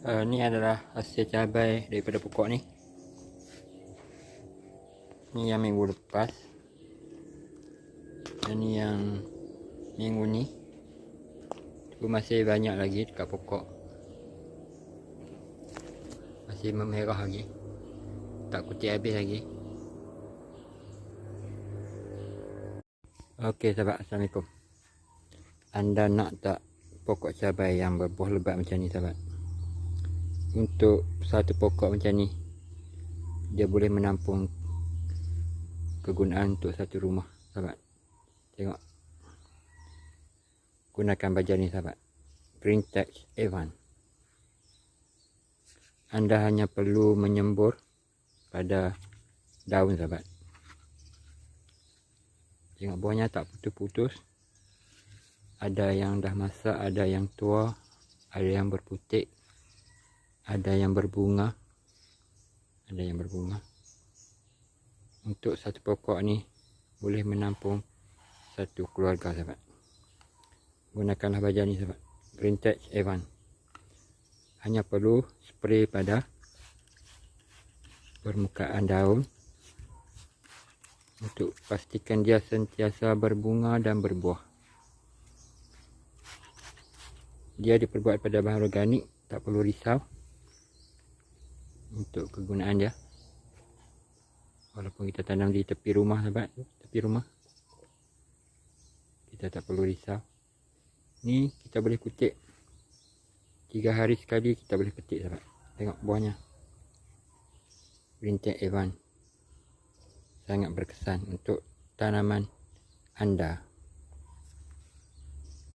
Ni adalah hasil cabai daripada pokok ni. Ni yang minggu lepas, dan ni yang minggu ni. Tu masih banyak lagi dekat pokok, masih memerah lagi, tak kutip habis lagi. Okey sahabat, Assalamualaikum. Anda nak tak pokok cabai yang berbuah lebat macam ni sahabat? Untuk satu pokok macam ni, dia boleh menampung kegunaan untuk satu rumah sahabat. Tengok, gunakan baja ni sahabat, Greentech Evan. Anda hanya perlu menyembur pada daun sahabat. Tengok buahnya tak putus-putus. Ada yang dah masak, ada yang tua, ada yang berputik, ada yang berbunga, ada yang berbunga. Untuk satu pokok ni boleh menampung satu keluarga sahabat. Gunakanlah baja ni sahabat, Greentech Evan. Hanya perlu spray pada permukaan daun untuk pastikan dia sentiasa berbunga dan berbuah. Dia diperbuat pada bahan organik, tak perlu risau untuk kegunaan dia. Walaupun kita tanam di tepi rumah sahabat, tepi rumah, kita tak perlu risau. Ni kita boleh kutik 3 hari sekali, kita boleh petik sahabat. Tengok buahnya, Greentech Evan, sangat berkesan untuk tanaman anda.